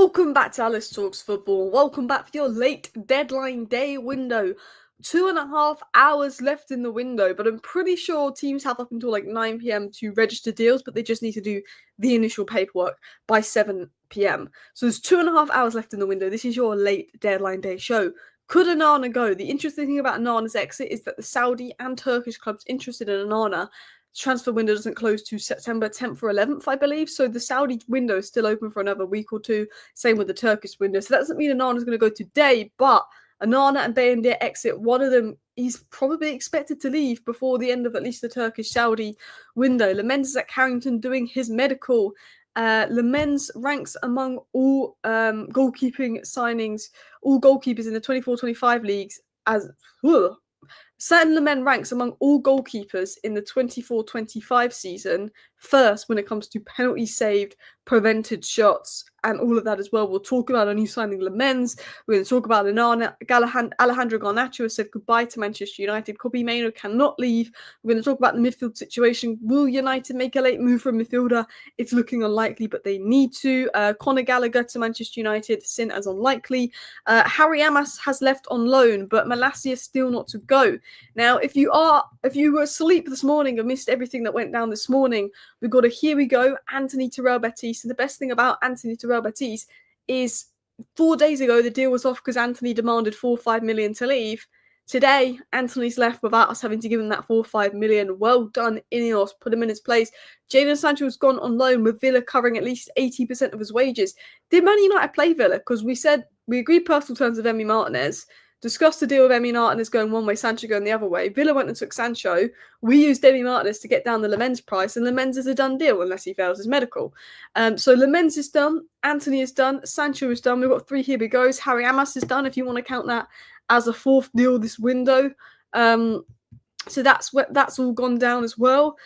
Welcome back to Alice Talks Football. Welcome back for your late deadline day window. 2.5 hours left in the window, but I'm pretty sure teams have up until like 9 p.m. to register deals, but they just need to do the initial paperwork by 7 p.m. So there's 2.5 hours left in the window. This is your late deadline day show. Could Onana go? The interesting thing about Onana's exit is that the Saudi and Turkish clubs interested in Onana transfer window doesn't close to September 10th or 11th, I believe. So the Saudi window is still open for another week or two. Same with the Turkish window. So that doesn't mean Onana is going to go today, but Onana and Bayindir exit. One of them is probably expected to leave before the end of at least the Turkish-Saudi window. Lammens is at Carrington doing his medical. Lammens ranks among all goalkeeping signings, all goalkeepers in the 24-25 leagues as... Senne Lammens ranks among all goalkeepers in the 24-25 season first when it comes to penalties saved, prevented shots, and all of that as well. We'll talk about a new signing, Lammens. We're going to talk about Onana. Alejandro Garnacho has said goodbye to Manchester United. Kobbie Mainoo cannot leave. We're going to talk about the midfield situation. Will United make a late move for a midfielder? It's looking unlikely, but they need to. Conor Gallagher to Manchester United, seen as unlikely. Harry Amas has left on loan, but Malacia is still not to go. Now, if you were asleep this morning and missed everything that went down this morning, we've got a here we go, Anthony Terrell Betis. And the best thing about Anthony Terrell Betis is 4 days ago, the deal was off because Anthony demanded 4 or 5 million to leave. Today, Anthony's left without us having to give him that 4 or 5 million. Well done, Ineos. Put him in his place. Jadon Sancho has gone on loan with Villa covering at least 80% of his wages. Did Man United play Villa? Because we agreed personal terms with Emi Martinez. Discussed the deal with Emi Martinez going one way, Sancho going the other way. Villa went and took Sancho. We used Emi Martinez to get down the Lammens price, and Lammens is a done deal unless he fails his medical. So Lammens is done. Anthony is done. Sancho is done. We've got 3 here we goes. Harry Amas is done, if you want to count that as a 4th deal this window. So that's all gone down as well.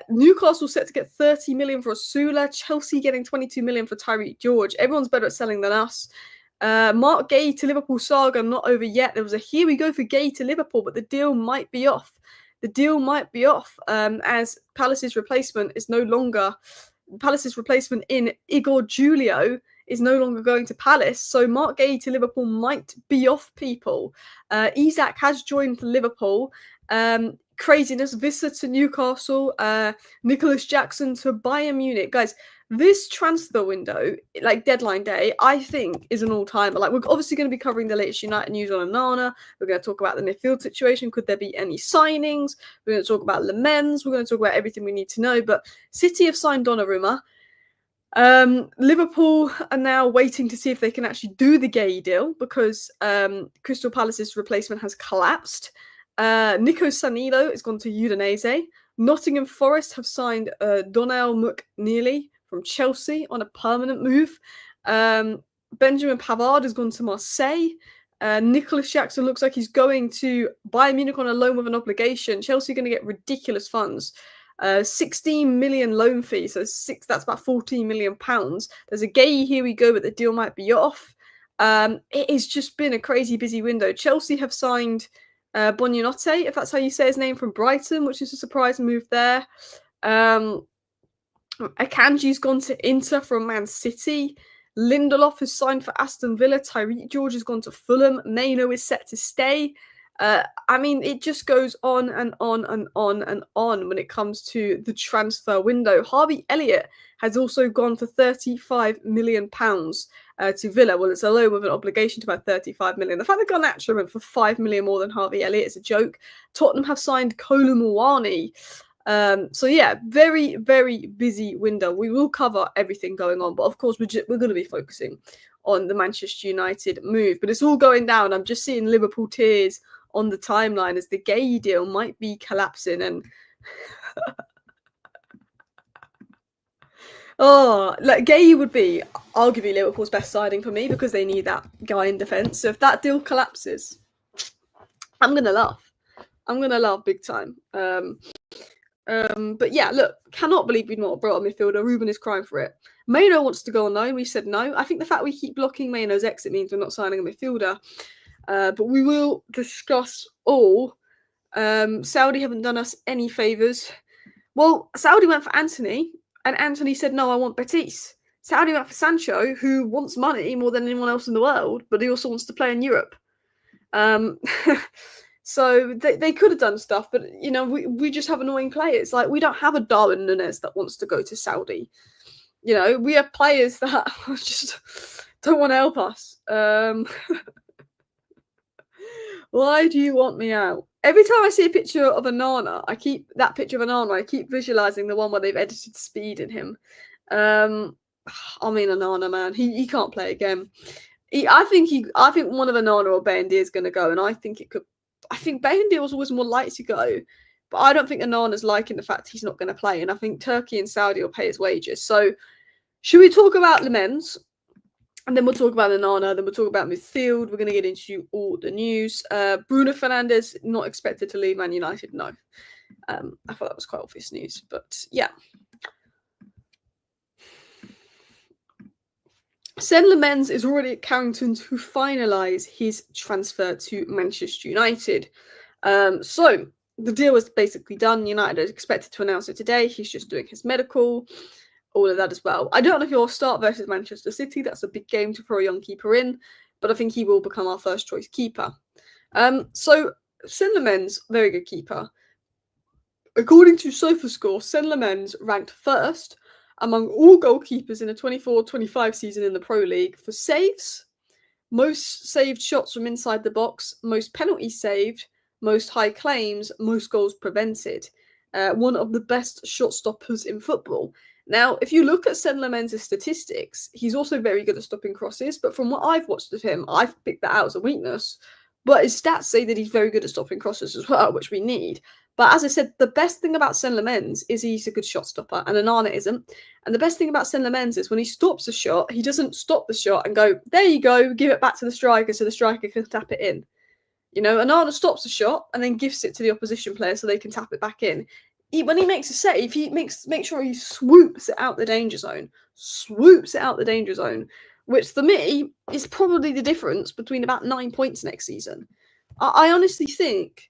Newcastle set to get 30 million for Osula. Chelsea getting 22 million for Tyreek George. Everyone's better at selling than us. Mark Gay to Liverpool saga not over yet. There was a here we go for Gay to Liverpool, but the deal might be off. As Palace's replacement in Igor Julio is no longer going to Palace. So Mark Gay to Liverpool might be off, people. Isak has joined Liverpool. Craziness. Vissa to Newcastle. Nicholas Jackson to Bayern Munich. Guys, this transfer window, like deadline day, I think is an all-timer. Like, we're obviously going to be covering the latest United news on Onana. We're going to talk about the midfield situation. Could there be any signings? We're going to talk about Lammens. We're going to talk about everything we need to know. But City have signed Donnarumma. Liverpool are now waiting to see if they can actually do the Gay deal because Crystal Palace's replacement has collapsed. Nico Sanilo has gone to Udinese. Nottingham Forest have signed Donnell McNeely from Chelsea on a permanent move. Benjamin Pavard has gone to Marseille. Nicholas Jackson looks like he's going to Bayern Munich on a loan with an obligation. Chelsea are going to get ridiculous funds. 16 million loan fee, so that's about 14 million pounds. There's a Gay here we go, but the deal might be off. It has just been a crazy busy window. Chelsea have signed Buonanotte, if that's how you say his name, from Brighton, which is a surprise move there. Akanji's gone to Inter from Man City. Lindelof has signed for Aston Villa. Tyreek George has gone to Fulham. Mainoo is set to stay. I mean, it just goes on and on and on and on when it comes to the transfer window. Harvey Elliott has also gone for £35 million to Villa. Well, it's a loan with an obligation to about 35 million. The fact that Garnacho went for 5 million more than Harvey Elliott is a joke. Tottenham have signed Kolo Muani. So yeah, very, very busy window. We will cover everything going on, but of course we're going to be focusing on the Manchester United move. But it's all going down. I'm just seeing Liverpool tears on the timeline as the Gay deal might be collapsing. And Gay would be arguably Liverpool's best signing for me because they need that guy in defence. So if that deal collapses, I'm going to laugh. I'm going to laugh big time. But yeah, look, cannot believe we've not brought a midfielder. Ruben is crying for it. Mainoo wants to go on loan. We said no. I think the fact we keep blocking Mainoo's exit means we're not signing a midfielder. But we will discuss all. Saudi haven't done us any favours. Well, Saudi went for Anthony, and Anthony said, no, I want Betis. Saudi went for Sancho, who wants money more than anyone else in the world, but he also wants to play in Europe. So they could have done stuff, but we just have annoying players. Like, we don't have a Darwin Núñez that wants to go to Saudi. We have players that just don't want to help us. Why do you want me out? Every time I see a picture of Onana, I keep visualizing the one where they've edited speed in him. Onana, man, he can't play again. I think one of Onana or Bayindir is going to go, and I think Bayindir was always more likely to go, but I don't think Onana's liking the fact he's not going to play, and I think Turkey and Saudi will pay his wages. So, should we talk about Lammens? And then we'll talk about Onana, then we'll talk about midfield. We're going to get into all the news. Bruno Fernandes, not expected to leave Man United, no. I thought that was quite obvious news, but yeah. Senne Lammens is already at Carrington to finalise his transfer to Manchester United. So, the deal was basically done. United is expected to announce it today. He's just doing his medical. All of that as well. I don't know if he'll start versus Manchester City. That's a big game to throw a young keeper in, but I think he will become our first choice keeper. So Senne Lammens, very good keeper. According to SofaScore, Senne Lammens ranked first among all goalkeepers in the 24-25 season in the Pro League for saves, most saved shots from inside the box, most penalties saved, most high claims, most goals prevented. One of the best shot stoppers in football. Now, if you look at Senne Lammens' statistics, he's also very good at stopping crosses, but from what I've watched of him, I've picked that out as a weakness. But his stats say that he's very good at stopping crosses as well, which we need. But as I said, the best thing about Senne Lammens is he's a good shot stopper, and Onana isn't. And the best thing about Senne Lammens is when he stops a shot, he doesn't stop the shot and go, there you go, give it back to the striker so the striker can tap it in. Onana stops a shot and then gives it to the opposition player so they can tap it back in. When he makes a save, he makes sure he swoops it out the danger zone. Which for me is probably the difference between about 9 points next season. I honestly think,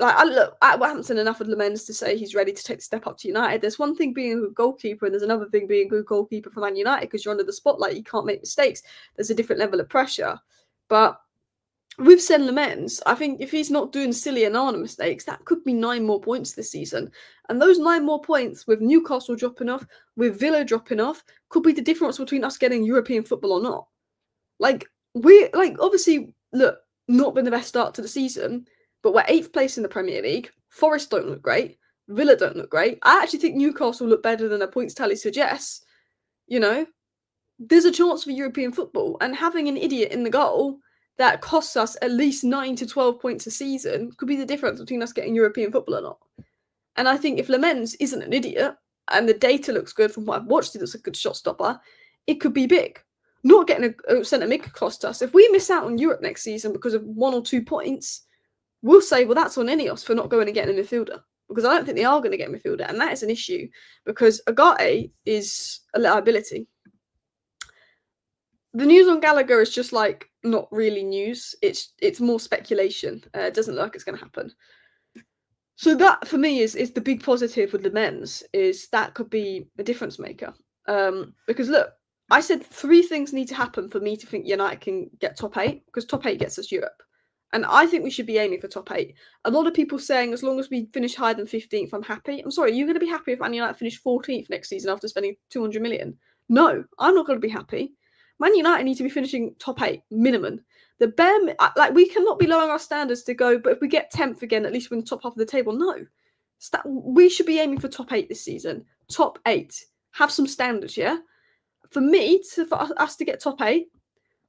I haven't seen enough of Lammens to say he's ready to take the step up to United. There's one thing being a good goalkeeper, and there's another thing being a good goalkeeper for Man United because you're under the spotlight. You can't make mistakes. There's a different level of pressure. But with Senne Lammens, I think if he's not doing silly Onana mistakes, that could be 9 more points this season. And those 9 more points, with Newcastle dropping off, with Villa dropping off, could be the difference between us getting European football or not. Obviously, look, not been the best start to the season, but we're 8th place in the Premier League. Forest don't look great. Villa don't look great. I actually think Newcastle look better than their points tally suggests. There's a chance for European football, and having an idiot in the goal that costs us at least 9 to 12 points a season could be the difference between us getting European football or not. And I think if Lammens isn't an idiot, and the data looks good from what I've watched, it's a good shot stopper, it could be big. Not getting a centre mid could cost us. If we miss out on Europe next season because of 1 or 2 points, we'll say, well, that's on Ineos for not going and getting a midfielder. Because I don't think they are going to get a midfielder, and that is an issue, because Agate is a liability. The news on Gallagher is just not really news. It's more speculation. It doesn't look like it's going to happen. So that for me is the big positive with the men's, is that could be a difference maker. Because look, I said 3 things need to happen for me to think United can get top 8, because top 8 gets us Europe. And I think we should be aiming for top 8. A lot of people saying as long as we finish higher than 15th, I'm happy. I'm sorry, you're going to be happy if Man United finish 14th next season after spending 200 million? No, I'm not going to be happy. Man United need to be finishing top 8 minimum. The bare we cannot be lowering our standards to go, but if we get 10th again, at least we're in the top half of the table. No, we should be aiming for top 8 this season. Top 8. Have some standards, yeah. For us to get top 8,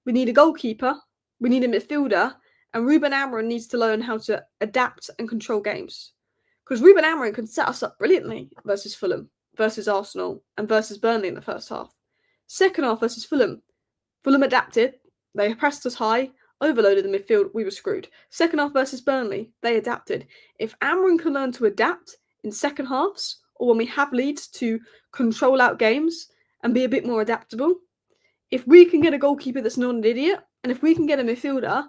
we need a goalkeeper, we need a midfielder, and Ruben Amorim needs to learn how to adapt and control games. Because Ruben Amorim can set us up brilliantly versus Fulham, versus Arsenal, and versus Burnley in the first half. Second half versus Fulham. Fulham adapted. They pressed us high, overloaded the midfield. We were screwed. Second half versus Burnley. They adapted. If Amorim can learn to adapt in second halves, or when we have leads, to control out games and be a bit more adaptable, if we can get a goalkeeper that's not an idiot, and if we can get a midfielder,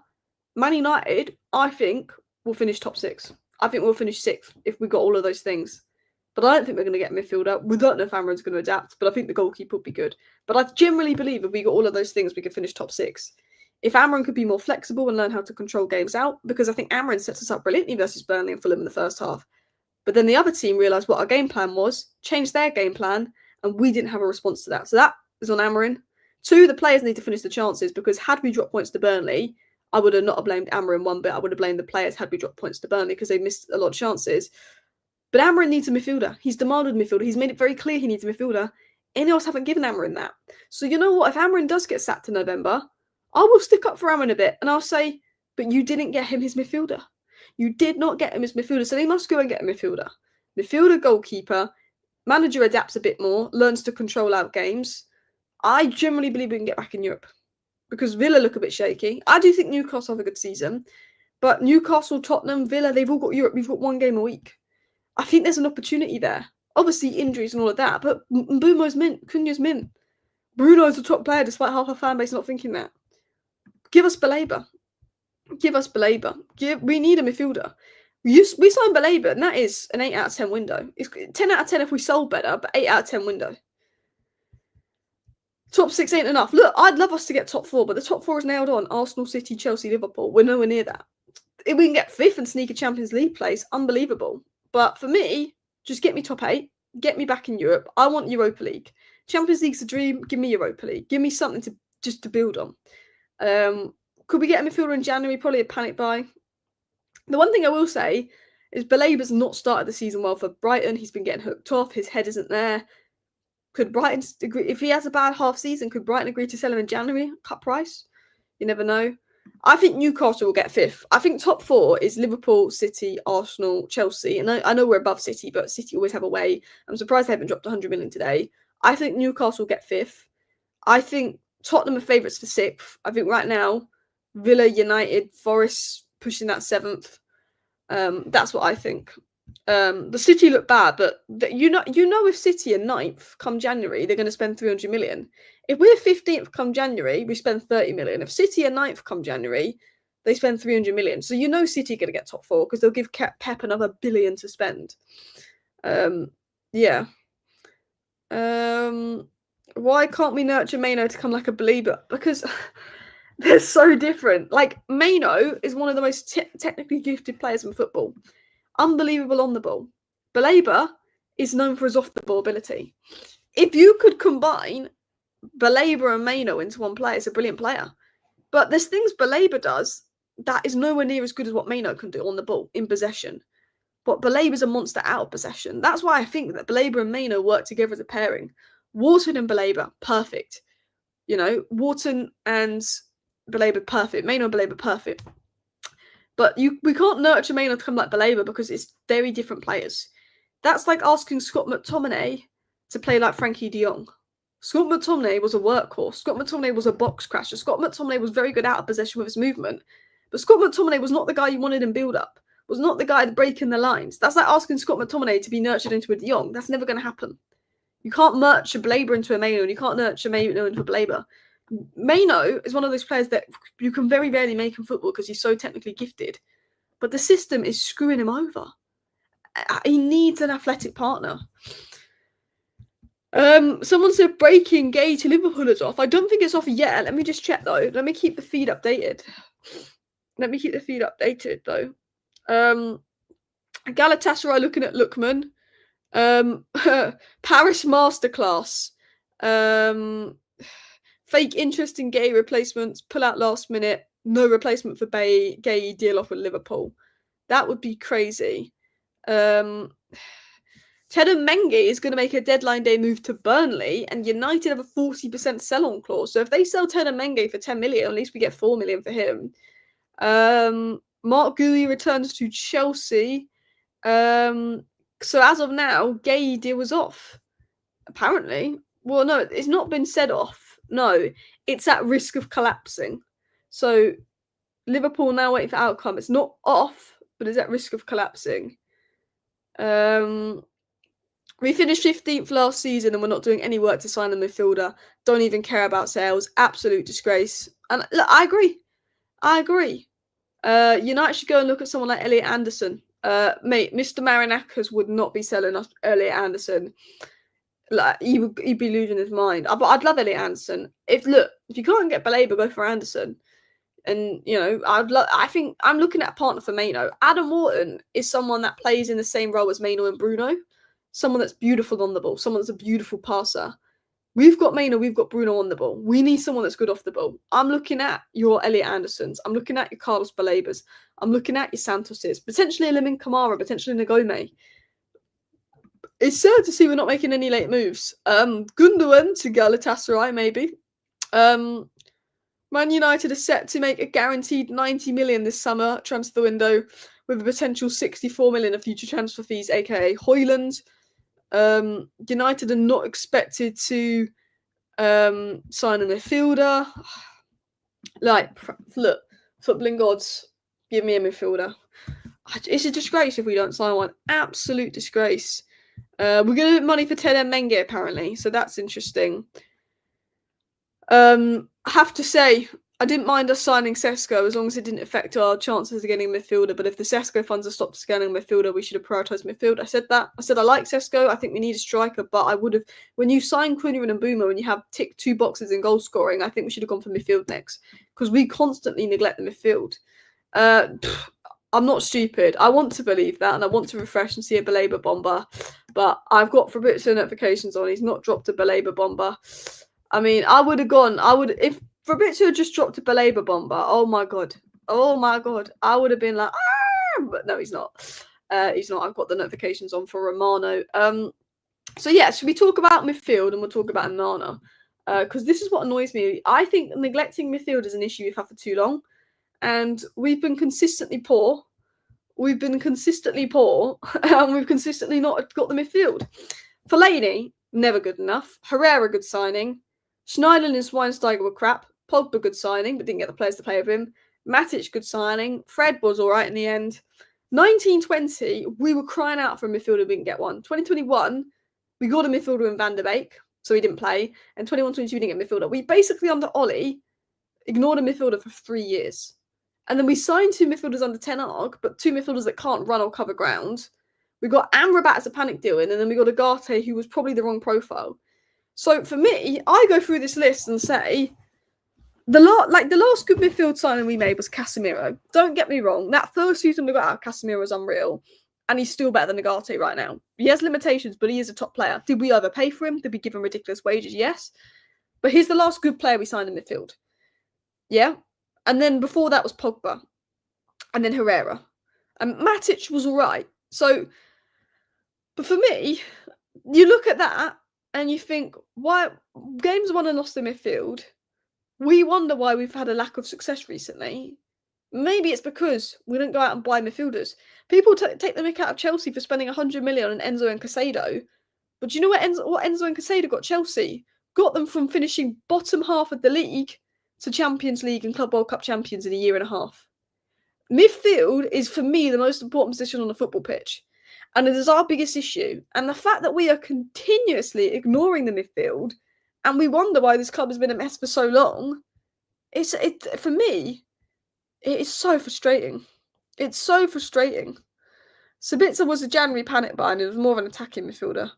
Man United, I think, will finish top 6. I think we'll finish 6th if we got all of those things. But I don't think we're going to get a midfielder. We don't know if Amarin's going to adapt, but I think the goalkeeper would be good. But I generally believe if we got all of those things, we could finish top 6. If Amarin could be more flexible and learn how to control games out, because I think Amarin sets us up brilliantly versus Burnley and Fulham in the first half. But then the other team realised what our game plan was, changed their game plan, and we didn't have a response to that. So that is on Amarin. 2, the players need to finish the chances, because had we dropped points to Burnley, I would have not blamed Amarin one bit. I would have blamed the players had we dropped points to Burnley because they missed a lot of chances. But Amarin needs a midfielder. He's demanded midfielder. He's made it very clear he needs a midfielder. Ineos haven't given Amarin that. So you know what? If Amarin does get sacked in November, I will stick up for Amarin a bit and I'll say, but you didn't get him his midfielder. You did not get him his midfielder, so they must go and get a midfielder. Midfielder, goalkeeper, manager adapts a bit more, learns to control out games. I generally believe we can get back in Europe because Villa look a bit shaky. I do think Newcastle have a good season, but Newcastle, Tottenham, Villa, they've all got Europe. We've got one game a week. I think there's an opportunity there. Obviously, injuries and all of that, but Mbumo's mint, Cunha's mint. Bruno's a top player despite half our fan base not thinking that. Give us Baleba. Give us Baleba. We need a midfielder. We signed Baleba, and that is an 8 out of 10 window. It's 10 out of 10 if we sold better, but 8 out of 10 window. Top 6 ain't enough. Look, I'd love us to get top 4, but the top 4 is nailed on. Arsenal, City, Chelsea, Liverpool. We're nowhere near that. If we can get 5th and sneak a Champions League place, unbelievable. But for me, just get me top 8. Get me back in Europe. I want Europa League. Champions League's a dream. Give me Europa League. Give me something to build on. Could we get a midfielder in January? Probably a panic buy. The one thing I will say is Baleba's not started the season well for Brighton. He's been getting hooked off. His head isn't there. Could Brighton agree? If he has a bad half season, could Brighton agree to sell him in January? Cut price? You never know. I think Newcastle will get 5th. I think top 4 is Liverpool, City, Arsenal, Chelsea. And I know we're above City, but City always have a way. I'm surprised they haven't dropped 100 million today. I think Newcastle will get 5th. I think Tottenham are favourites for 6th. I think right now, Villa, United, Forest pushing that 7th. That's what I think. The City look bad, but you know if City are 9th come January, they're going to spend 300 million. If we're 15th come January, we spend 30 million. If City are 9th come January, they spend 300 million. So you know City are going to get top 4 because they'll give Pep another billion to spend. Yeah. Why can't we nurture Maino to come like a believer? Because they're so different. Like, Maino is one of the most technically gifted players in football. Unbelievable on the ball. Baleba is known for his off-the-ball ability. If you could combine Baleba and Maino into one player, it's a brilliant player. But there's things Baleba does that is nowhere near as good as what Maino can do on the ball, in possession. But Baleba's a monster out of possession. That's why I think that Baleba and Maino work together as a pairing. Wharton and Baleba, perfect. You know, Wharton and Baleba, perfect. Maino and Baleba, perfect. But we can't nurture Maino to come like Baleba because it's very different players. That's like asking Scott McTominay to play like Frankie de Jong. Scott McTominay was a workhorse. Scott McTominay was a box crasher. Scott McTominay was very good out of possession with his movement. But Scott McTominay was not the guy you wanted in build-up. Was not the guy breaking the lines. That's like asking Scott McTominay to be nurtured into a de Jong. That's never going to happen. You can't nurture Baleba into a Maino, and you can't nurture Maino into a Baleba. Maino is one of those players that you can very rarely make in football because he's so technically gifted. But the system is screwing him over. He needs an athletic partner. Someone said breaking Gay to Liverpool is off. I don't think it's off yet. Let me just check though. Let me keep the feed updated. Galatasaray looking at Lookman. Paris Masterclass. Fake interest in Gay replacements. Pull out last minute. No replacement for Gay. Deal off with Liverpool. That would be crazy. Tedem Menge is going to make a deadline day move to Burnley, and United have a 40% sell-on clause. So if they sell Tedem Menge for 10 million, at least we get 4 million for him. Mark Gui returns to Chelsea. So as of now, Gay deal was off. Apparently. Well, no, it's not been said off. No, it's at risk of collapsing. So Liverpool now waiting for outcome. It's not off, but it's at risk of collapsing. We finished 15th last season and we're not doing any work to sign a midfielder. Don't even care about sales. Absolute disgrace. And look, I agree. United should go and look at someone like Elliot Anderson. Mate, Mr. Marinakis would not be selling us Elliot Anderson. Like he'd be losing his mind. But I'd love Elliot Anderson. If you can't get Baleba, go for Anderson. And I think I'm looking at a partner for Maino. Adam Wharton is someone that plays in the same role as Maino and Bruno. Someone that's beautiful on the ball. Someone that's a beautiful passer. We've got Maino, we've got Bruno on the ball. We need someone that's good off the ball. I'm looking at your Elliot Andersons. I'm looking at your Carlos Balebas. I'm looking at your Santoses. Potentially a Lamin Kamara. Potentially Nagome. It's sad to see we're not making any late moves. Gundogan to Galatasaray, maybe. Man United are set to make a guaranteed 90 million this summer transfer window with a potential 64 million of future transfer fees, aka Højlund. United are not expected to sign a midfielder. Look, footballing gods, give me a midfielder. It's a disgrace if we don't sign one. Absolute disgrace. We're going to get money for Ted Menge apparently, so that's interesting. I have to say, I didn't mind us signing Sesko as long as it didn't affect our chances of getting a midfielder. But if the Sesko funds have stopped scanning midfielder, we should have prioritised midfield. I said that. I said I like Sesko. I think we need a striker. But I would have, when you sign Cunha and Mbeumo and you have ticked 2 boxes in goal scoring, I think we should have gone for midfield next. Because we constantly neglect the midfield. I'm not stupid. I want to believe that. And I want to refresh and see a Baleba bomber. But I've got Fabrizio notifications on. He's not dropped a Baleba bomber. I mean, I would have gone. If Fabrizio had just dropped a Baleba bomber, oh my god, I would have been like, but no, he's not. He's not. I've got the notifications on for Romano. So yeah, should we talk about midfield and we'll talk about Onana? Because this is what annoys me. I think neglecting midfield is an issue we've had for too long, and we've been consistently poor. And we've consistently not got the midfield. Fellaini, never good enough. Herrera, good signing. Schneiderlin and Schweinsteiger were crap. Pogba, good signing, but didn't get the players to play with him. Matic, good signing. Fred was all right in the end. 1920, we were crying out for a midfielder, we didn't get one. 2021, we got a midfielder in Van der Beek, so he didn't play. And 21-22, we didn't get a midfielder. We basically, under Ollie, ignored a midfielder for 3 years. And then we signed 2 midfielders under Ten Hag, but 2 midfielders that can't run or cover ground. We got Amrabat as a panic deal in, and then we got Agate, who was probably the wrong profile. So for me, I go through this list and say, the last good midfield signing we made was Casemiro. Don't get me wrong, that first season we got out, Casemiro was unreal, and he's still better than Agate right now. He has limitations, but he is a top player. Did we overpay for him? Did we give him ridiculous wages? Yes. But he's the last good player we signed in midfield. Yeah? And then before that was Pogba. And then Herrera. And Matic was all right. So, but for me, you look at that and you think, why games won and lost in midfield? We wonder why we've had a lack of success recently. Maybe it's because we don't go out and buy midfielders. People take the mick out of Chelsea for spending 100 million on Enzo and Caicedo. But do you know what Enzo and Caicedo got Chelsea? Got them from finishing bottom half of the league to Champions League and Club World Cup champions in a year and a half. Midfield is, for me, the most important position on the football pitch. And it is our biggest issue. And the fact that we are continuously ignoring the midfield and we wonder why this club has been a mess for so long, for me, it is so frustrating. It's so frustrating. Sabitzer was a January panic buy and it was more of an attacking midfielder.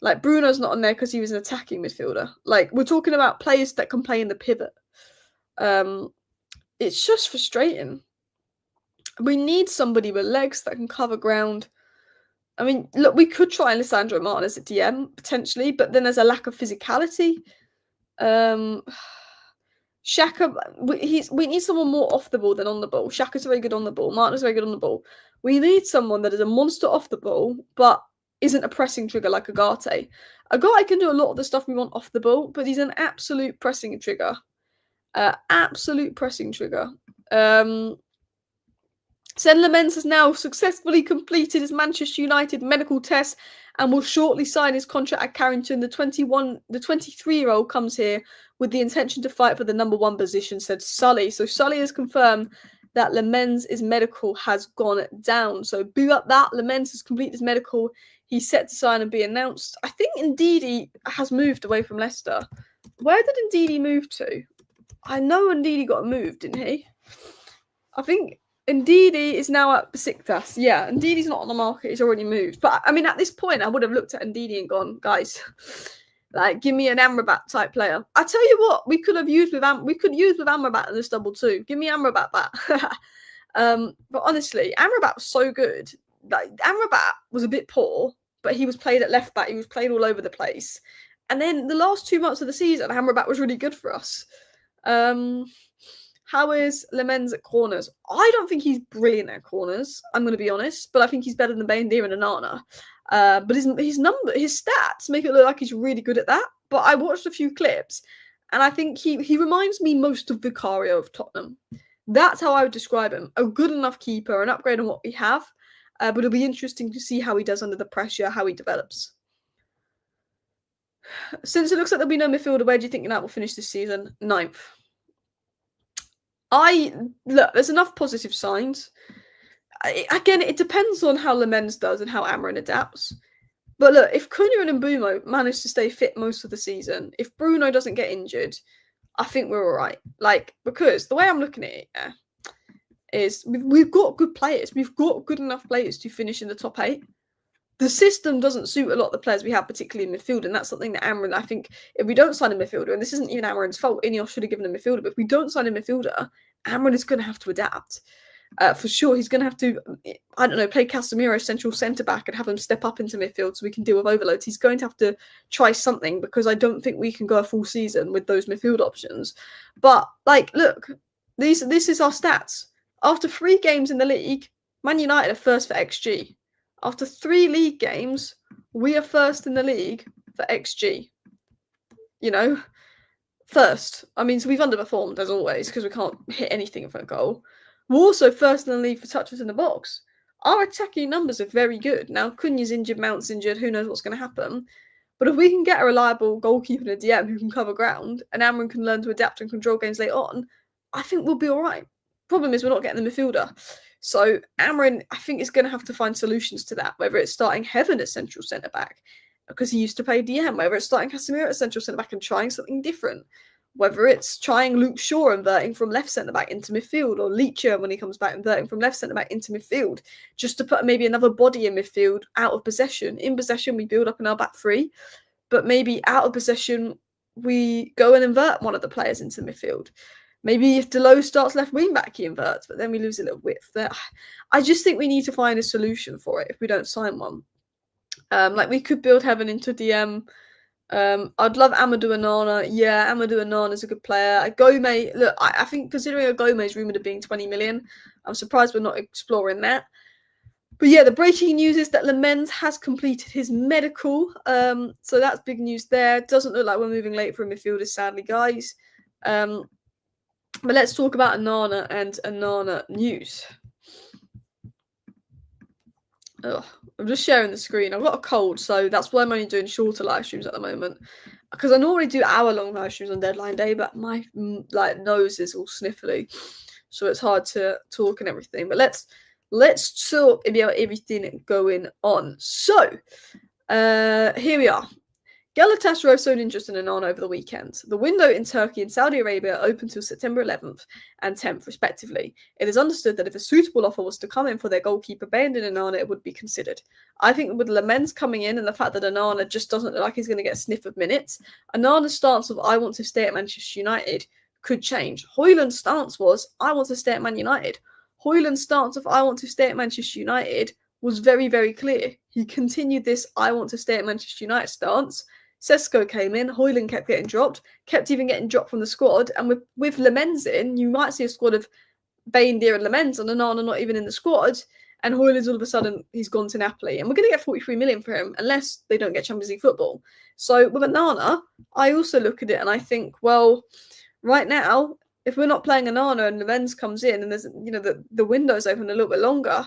Like, Bruno's not on there because he was an attacking midfielder. Like, we're talking about players that can play in the pivot. It's just frustrating. We need somebody with legs that can cover ground. I mean, look, we could try Lisandro Martinez at DM, potentially, but then there's a lack of physicality. Xhaka, we need someone more off the ball than on the ball. Xhaka's very good on the ball. Martinez very good on the ball. We need someone that is a monster off the ball, but isn't a pressing trigger like Agate. Agate can do a lot of the stuff we want off the ball, but he's an absolute pressing trigger. Absolute pressing trigger. Senne Lammens has now successfully completed his Manchester United medical test and will shortly sign his contract at Carrington. The 23-year-old comes here with the intention to fight for the number 1 position, said Sully. So Sully has confirmed that Lammens' medical has gone down. So big up that. Lammens has completed his medical. He's set to sign and be announced. I think Ndidi has moved away from Leicester. Where did Ndidi move to? I know Ndidi got moved, didn't he? I think Ndidi is now at Besiktas. Yeah, Ndidi's not on the market. He's already moved. But I mean, at this point, I would have looked at Ndidi and gone, guys, like, give me an Amrabat type player. I tell you what, we could use with Amrabat in this double too. Give me Amrabat back. But honestly, Amrabat was so good. Like, Amrabat was a bit poor, but he was played at left back. He was played all over the place. And then the last 2 months of the season, Amrabat was really good for us. How is Lammens at corners? I don't think he's brilliant at corners, I'm going to be honest, but I think he's better than Bayendir and Onana. But his stats make it look like he's really good at that. But I watched a few clips, and I think he reminds me most of Vicario of Tottenham. That's how I would describe him. A good enough keeper, an upgrade on what we have. But it'll be interesting to see how he does under the pressure, how he develops. Since it looks like there'll be no midfielder, where do you think United will finish this season? 9th. Look, there's enough positive signs. Again, it depends on how Lammens does and how Amrin adapts. But look, if Cunha and Mbeumo manage to stay fit most of the season, if Bruno doesn't get injured, I think we're all right. Like, because the way I'm looking at it is we've got good players. We've got good enough players to finish in the top 8. The system doesn't suit a lot of the players we have, particularly in midfield, and that's something that Amrin, I think, if we don't sign a midfielder, and this isn't even Amrin's fault, Ineos should have given a midfielder, but if we don't sign a midfielder, Amrin is going to have to adapt. For sure, he's going to have to, I don't know, play Casemiro central centre-back and have him step up into midfield so we can deal with overloads. He's going to have to try something, because I don't think we can go a full season with those midfield options. But, like, look, this is our stats. After 3 games in the league, Man United are first for XG. After 3 league games, we are first in the league for XG. You know, first. I mean, so we've underperformed, as always, because we can't hit anything for a goal. We're also first in the league for touches in the box. Our attacking numbers are very good. Now, Cunha's injured, Mount's injured, who knows what's going to happen. But if we can get a reliable goalkeeper and a DM who can cover ground, and Amrin can learn to adapt and control games later on, I think we'll be all right. Problem is, we're not getting the midfielder. So Amrin, I think, is going to have to find solutions to that, whether it's starting Heaven as central centre-back, because he used to play DM, whether it's starting Casemiro as central centre-back and trying something different, whether it's trying Luke Shaw inverting from left centre-back into midfield, or Leacher, when he comes back, inverting from left centre-back into midfield, just to put maybe another body in midfield out of possession. In possession, we build up in our back 3, but maybe out of possession, we go and invert one of the players into midfield. Maybe if Delot starts left wing back, he inverts, but then we lose a little width there. I just think we need to find a solution for it if we don't sign one. Like, we could build Heaven into DM. I'd love Amadou Onana. Yeah, Amadou Onana is a good player. Gomez, look, I think considering a Gomez rumoured of being 20 million, I'm surprised we're not exploring that. But yeah, the breaking news is that Lammens has completed his medical. So that's big news there. Doesn't look like we're moving late for a midfielder, sadly, guys. But let's talk about Onana and Onana news. Ugh, I'm just sharing the screen. I've got a cold, so that's why I'm only doing shorter live streams at the moment. Because I normally do hour-long live streams on deadline day, but my nose is all sniffly, so it's hard to talk and everything. But let's talk about everything going on. So here we are. Galatasaray showed interest in Onana over the weekend. The window in Turkey and Saudi Arabia open till September 11th and 10th, respectively. It is understood that if a suitable offer was to come in for their goalkeeper Bayendir Onana, it would be considered. I think with Lammens coming in and the fact that Onana just doesn't look like he's going to get a sniff of minutes, Onana's stance of "I want to stay at Manchester United" could change. Højlund's stance was "I want to stay at Man United." Højlund's stance of "I want to stay at Manchester United" was very, very clear. He continued this "I want to stay at Manchester United" stance. Sesko came in, Højlund kept getting dropped, kept even getting dropped from the squad, and with Lammens in, you might see a squad of Bayendir and Lammens and Onana not even in the squad, and Højlund's all of a sudden, he's gone to Napoli, and we're going to get 43 million for him, unless they don't get Champions League football. So with Onana, I also look at it and I think, well, right now, if we're not playing Onana and Lammens comes in, and there's, the window's open a little bit longer,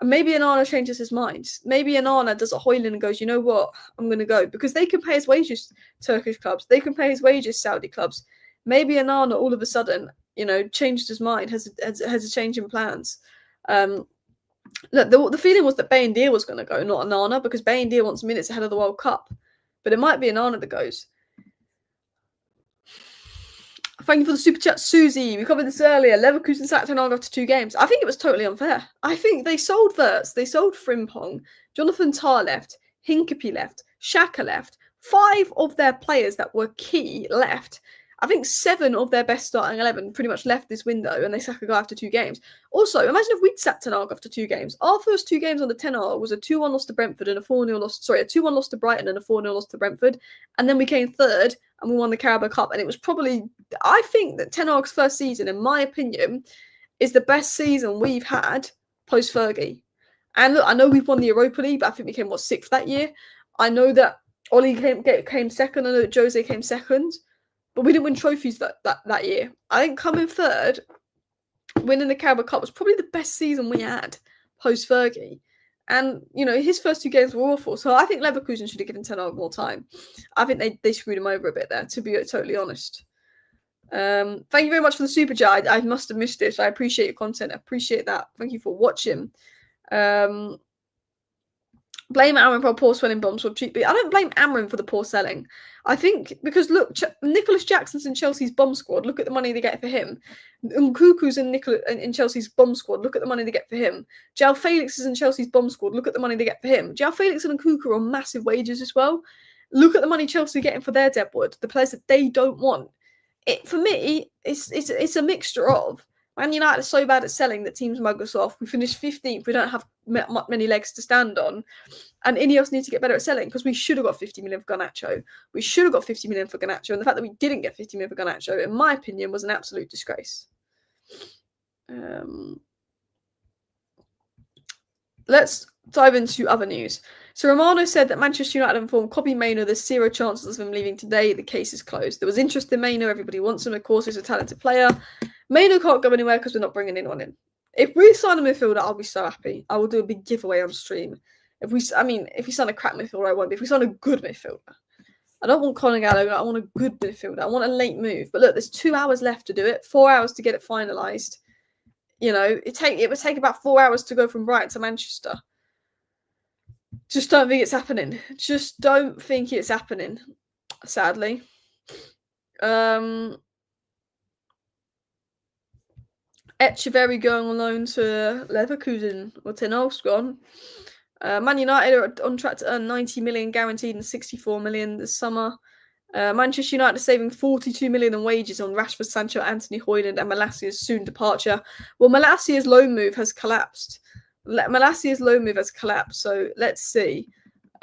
maybe Onana changes his mind. Maybe Onana does a Højlund and goes, you know what, I'm going to go. Because they can pay his wages, Turkish clubs. They can pay his wages, Saudi clubs. Maybe Onana all of a sudden, changed his mind, has a change in plans. Look, the feeling was that Bayendir was going to go, not Onana, because Bayendir wants minutes ahead of the World Cup. But it might be Onana that goes. Thank you for the super chat, Susie. We covered this earlier. Leverkusen sacked Ten Hag after 2 games. I think it was totally unfair. I think they sold Wirtz, they sold Frimpong, Jonathan Tah left, Hinkapie left, Xhaka left. 5 of their players that were key left. I think 7 of their best starting 11 pretty much left this window, and they sack a guy after 2 games. Also, imagine if we'd sacked Ten Hag after 2 games. Our first 2 games on the Ten Hag was a 2-1 loss to Brentford and a 4-0 loss. Sorry, a 2-1 loss to Brighton and a 4-0 loss to Brentford, and then we came third and we won the Carabao Cup. And it was probably, I think that Ten Hag's first season, in my opinion, is the best season we've had post Fergie. And look, I know we've won the Europa League, but I think we came 6th that year. I know that Oli came second. I know that Jose came second. But we didn't win trophies that year. I think coming third, winning the Carabao Cup was probably the best season we had post Fergie. And, you know, his first 2 games were awful. So I think Leverkusen should have given Ten Hag more time. I think they screwed him over a bit there, to be totally honest. Thank you very much for the super chat. I must have missed it. I appreciate your content. I appreciate that. Thank you for watching. Blame Amrin for a poor selling bomb sort of cheaply. I don't blame Amrin for the poor selling. I think because look, Nicholas Jackson's in Chelsea's bomb squad. Look at the money they get for him. Nkunku's in Chelsea's bomb squad. Look at the money they get for him. João Felix is in Chelsea's bomb squad. Look at the money they get for him. João Felix and Nkunku are on massive wages as well. Look at the money Chelsea are getting for their deadwood, the players that they don't want. For me, it's a mixture of Man United are so bad at selling that teams mug us off. We finished 15th. We don't have many legs to stand on. And Ineos need to get better at selling because we should have got 50 million for Garnacho. We should have got 50 million for Garnacho. And the fact that we didn't get 50 million for Garnacho, in my opinion, was an absolute disgrace. Let's dive into other news. So Romano said that Manchester United informed Kobbie Mainoo there's 0 chances of him leaving today. The case is closed. There was interest in Mainoo. Everybody wants him. Of course, he's a talented player. Mainoo can't go anywhere because we're not bringing anyone in. If we sign a midfielder, I'll be so happy. I will do a big giveaway on stream. If we sign a crap midfielder, I won't. But if we sign a good midfielder, I don't want Conor Gallagher. I want a good midfielder. I want a late move. But look, there's 2 hours left to do it. 4 hours to get it finalised. You know, it would take about 4 hours to go from Brighton to Manchester. Just don't think it's happening. Just don't think it's happening. Sadly. Echeverry going on loan to Leverkusen. Or Ten Hag's gone. Man United are on track to earn 90 million guaranteed and 64 million this summer. Manchester United are saving 42 million in wages on Rashford, Sancho, Anthony Højlund and Malacia's soon departure. Well, Malacia's loan move has collapsed. So let's see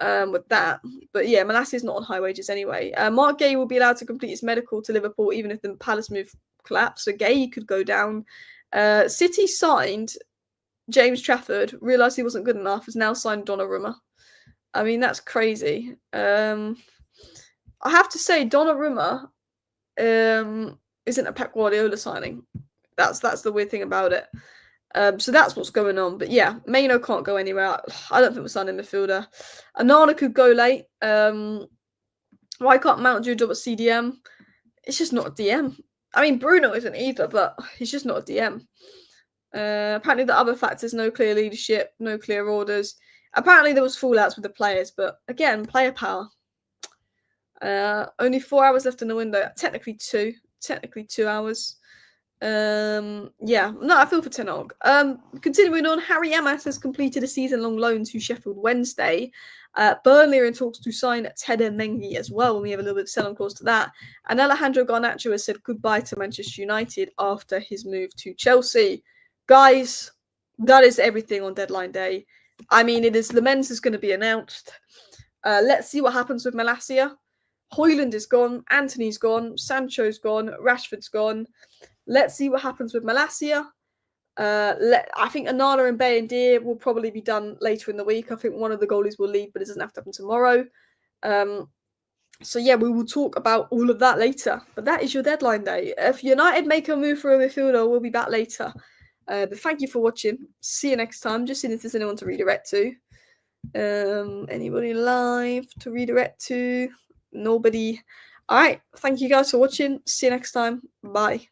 with that. But yeah, Malacia's not on high wages anyway. Mark Gay will be allowed to complete his medical to Liverpool even if the Palace move collapsed. So Gay could go down. City signed James Trafford, realised he wasn't good enough, has now signed Donnarumma. I mean, that's crazy. I have to say, Donnarumma isn't a Pep Guardiola signing. That's the weird thing about it. So that's what's going on. But yeah, Mainoo can't go anywhere. I don't think we're signing midfielder. Onana could go late. Why can't Mount do a job at CDM? It's just not a DM. I mean, Bruno isn't either, but he's just not a DM. Apparently the other factors, no clear leadership, no clear orders. Apparently there was fallouts with the players, but again, player power. Only 4 hours left in the window. Technically 2 hours. Yeah, no, I feel for Ten Hag. Continuing on, Harry Amas has completed a season-long loan to Sheffield Wednesday. Burnley are in talks to sign Teden Mengi as well, and we have a little bit of sell-on clause to that. And Alejandro Garnacho has said goodbye to Manchester United after his move to Chelsea. Guys, that is everything on deadline day. I mean, Lammens is going to be announced. Let's see what happens with Malacia. Højlund is gone. Anthony's gone. Sancho's gone. Rashford's gone. Let's see what happens with Malacia. I think Onana and Bayindir will probably be done later in the week. I think one of the goalies will leave, but it doesn't have to happen tomorrow. So yeah, we will talk about all of that later. But that is your deadline day. If United make a move for a midfielder, we'll be back later. But thank you for watching. See you next time. Just seeing if there's anyone to redirect to. Anybody live to redirect to? Nobody. All right. Thank you guys for watching. See you next time. Bye.